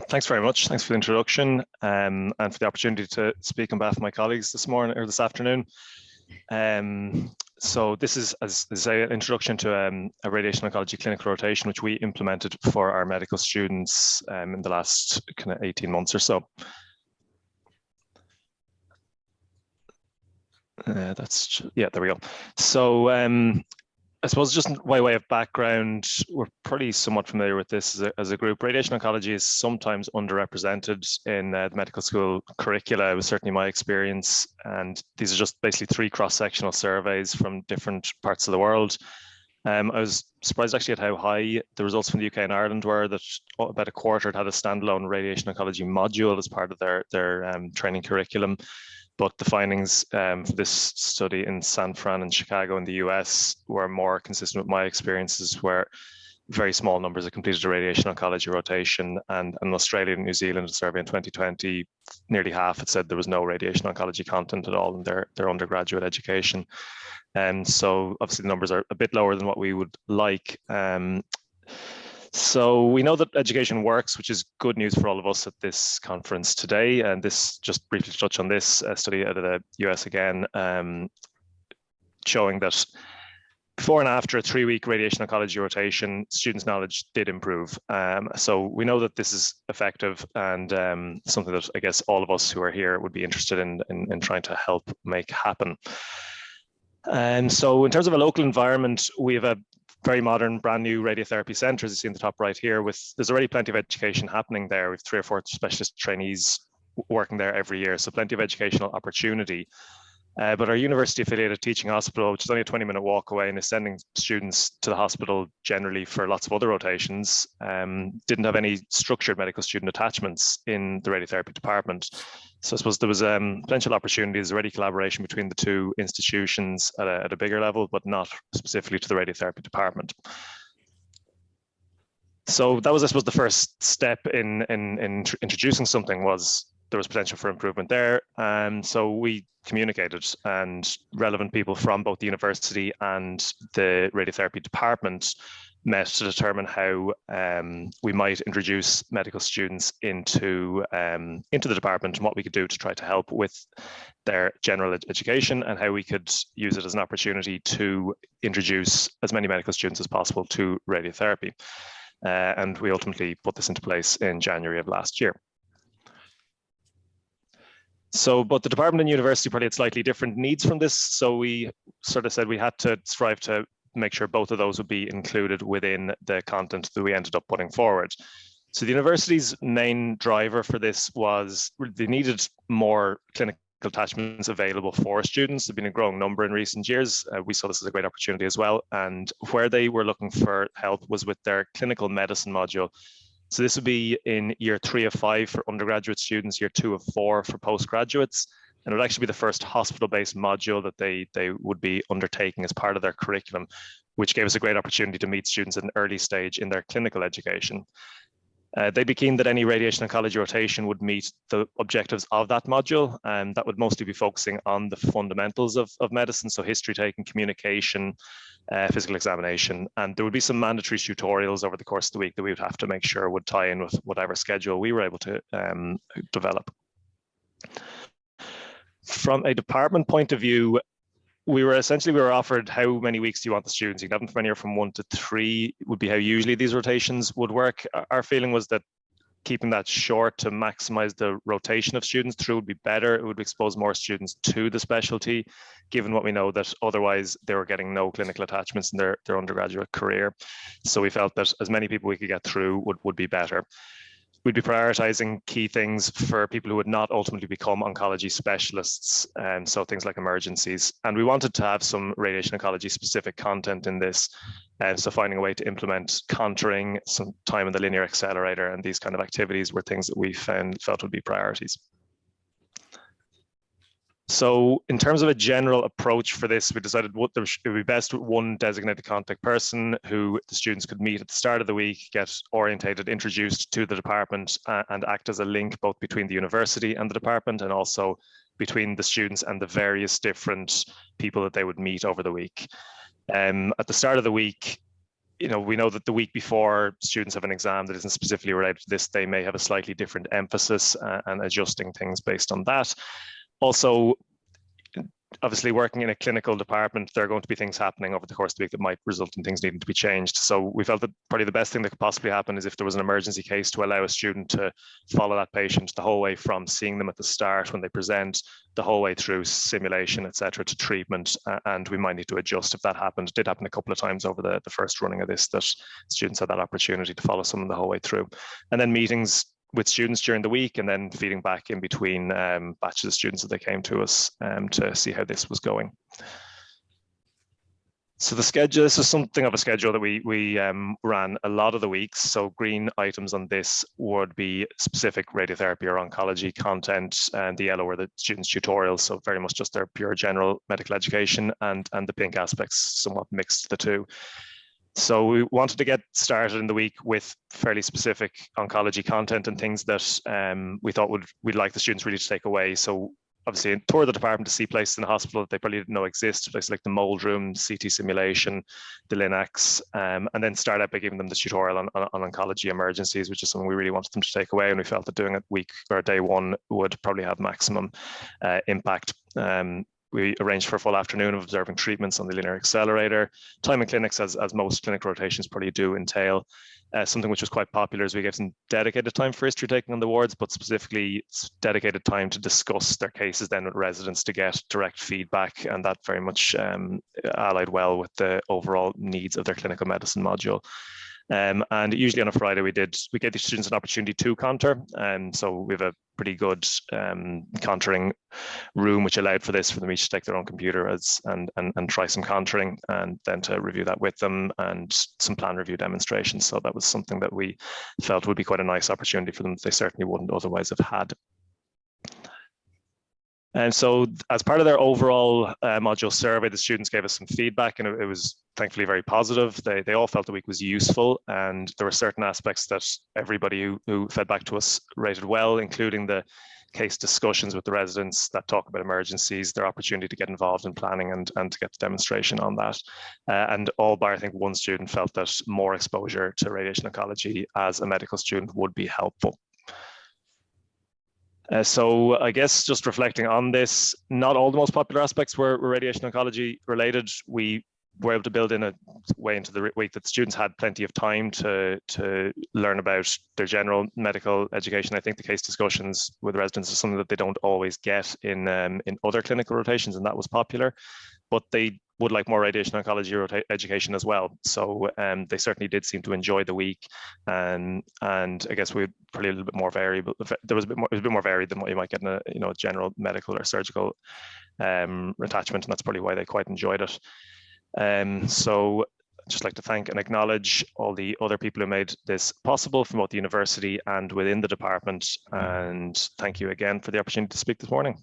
Thanks very much. Thanks for the introduction and for the opportunity to speak on behalf of my colleagues this morning or this afternoon. So this is, as I say, an introduction to a radiation oncology clinical rotation, which we implemented for our medical students in the last kind of 18 months or so. There we go. So I suppose just by way of background, we're pretty somewhat familiar with this as a group. Radiation oncology is sometimes underrepresented in the medical school curricula. It was certainly my experience. And these are just basically 3 cross-sectional surveys from different parts of the world. I was surprised actually at how high the results from the UK and Ireland were, that about a quarter had a standalone radiation oncology module as part of their training curriculum. But the findings for this study in San Fran and Chicago in the US were more consistent with my experiences, where very small numbers have completed a radiation oncology rotation. And in Australia and New Zealand, a survey in 2020, nearly half had said there was no radiation oncology content at all in their undergraduate education. And so obviously the numbers are a bit lower than what we would like. So we know that education works, which is good news for all of us at this conference today. And this, just briefly touch on this study out of the US again, showing that before and after a 3-week radiation oncology rotation, students' knowledge did improve. So we know that this is effective and something that I guess all of us who are here would be interested in trying to help make happen. And so in terms of a local environment, we have a very modern, brand new radiotherapy centre, as you see in the top right here. There's already plenty of education happening there, with 3 or 4 specialist trainees working there every year, so plenty of educational opportunity. But our university-affiliated teaching hospital, which is only a 20-minute walk away and is sending students to the hospital generally for lots of other rotations, didn't have any structured medical student attachments in the radiotherapy department. So I suppose there was potential opportunities, already collaboration between the 2 institutions at a bigger level, but not specifically to the radiotherapy department. So that was, I suppose, the first step in introducing something, was there was potential for improvement there. So we communicated, and relevant people from both the university and the radiotherapy department met to determine how we might introduce medical students into the department, and what we could do to try to help with their general education, and how we could use it as an opportunity to introduce as many medical students as possible to radiotherapy. And we ultimately put this into place in January of last year. So both the department and university probably had slightly different needs from this. So we sort of said we had to strive to make sure both of those would be included within the content that we ended up putting forward. So the university's main driver for this was they needed more clinical attachments available for students. There've been a growing number in recent years. We saw this as a great opportunity as well. And where they were looking for help was with their clinical medicine module. So this would be in year 3 of 5 for undergraduate students, year 2 of 4 for postgraduates. And it would actually be the first hospital-based module that they would be undertaking as part of their curriculum, which gave us a great opportunity to meet students at an early stage in their clinical education. They'd be keen that any radiation oncology rotation would meet the objectives of that module, and that would mostly be focusing on the fundamentals of medicine, so history taking, communication, physical examination, and there would be some mandatory tutorials over the course of the week that we would have to make sure would tie in with whatever schedule we were able to develop. From a department point of view, we were offered how many weeks do you want the students? You can have them from anywhere from 1 to 3 would be how usually these rotations would work. Our feeling was that keeping that short to maximize the rotation of students through would be better. It would expose more students to the specialty, given what we know that otherwise they were getting no clinical attachments in their undergraduate career. So we felt that as many people we could get through would be better. We'd be prioritizing key things for people who would not ultimately become oncology specialists, so things like emergencies. And we wanted to have some radiation oncology specific content in this. So finding a way to implement contouring, some time in the linear accelerator, and these kind of activities were things that we felt would be priorities. So in terms of a general approach for this, we decided it would be best with 1 designated contact person who the students could meet at the start of the week, get orientated, introduced to the department, and act as a link both between the university and the department, and also between the students and the various different people that they would meet over the week. At the start of the week, we know that the week before students have an exam that isn't specifically related to this, they may have a slightly different emphasis, and adjusting things based on that. Also, obviously working in a clinical department, there are going to be things happening over the course of the week that might result in things needing to be changed. So we felt that probably the best thing that could possibly happen is if there was an emergency case, to allow a student to follow that patient the whole way from seeing them at the start when they present, the whole way through simulation, etc., to treatment. And we might need to adjust if that happened. It did happen a couple of times over the first running of this, that students had that opportunity to follow someone the whole way through. And then meetings with students during the week, and then feeding back in between batches of students that they came to us to see how this was going. So the schedule, this is something of a schedule that we ran a lot of the weeks. So green items on this would be specific radiotherapy or oncology content, and the yellow are the students' tutorials, so very much just their pure general medical education, and the pink aspects somewhat mixed the two. So we wanted to get started in the week with fairly specific oncology content and things that we thought we'd like the students really to take away. So obviously, a tour of the department to see places in the hospital that they probably didn't know exist, places like the mold room, CT simulation, the Linacs, and then start out by giving them the tutorial on oncology emergencies, which is something we really wanted them to take away, and we felt that doing it week or day one would probably have maximum impact. We arranged for a full afternoon of observing treatments on the linear accelerator. Time in clinics, as most clinic rotations probably do entail. Something which was quite popular is we gave some dedicated time for history taking on the wards, but specifically dedicated time to discuss their cases then with residents to get direct feedback, and that very much allied well with the overall needs of their clinical medicine module. And usually on a Friday, we gave the students an opportunity to contour. So we have a pretty good contouring room, which allowed for this, for them each to take their own computer and try some contouring, and then to review that with them, and some plan review demonstrations. So that was something that we felt would be quite a nice opportunity for them that they certainly wouldn't otherwise have had. And so as part of their overall module survey, the students gave us some feedback, and it was thankfully very positive. They all felt the week was useful, and there were certain aspects that everybody who fed back to us rated well, including the case discussions with the residents that talk about emergencies, their opportunity to get involved in planning and to get the demonstration on that. And all bar, I think one student felt that more exposure to radiation oncology as a medical student would be helpful. So I guess just reflecting on this, not all the most popular aspects were radiation oncology related. We were able to build in a way into the week that students had plenty of time to learn about their general medical education. I think the case discussions with residents is something that they don't always get in other clinical rotations, and that was popular. But they would like more radiation oncology education as well. So they certainly did seem to enjoy the week, and I guess we probably a little bit more variable. It was a bit more varied than what you might get in a general medical or surgical attachment, and that's probably why they quite enjoyed it. So I'd just like to thank and acknowledge all the other people who made this possible from both the university and within the department, and thank you again for the opportunity to speak this morning.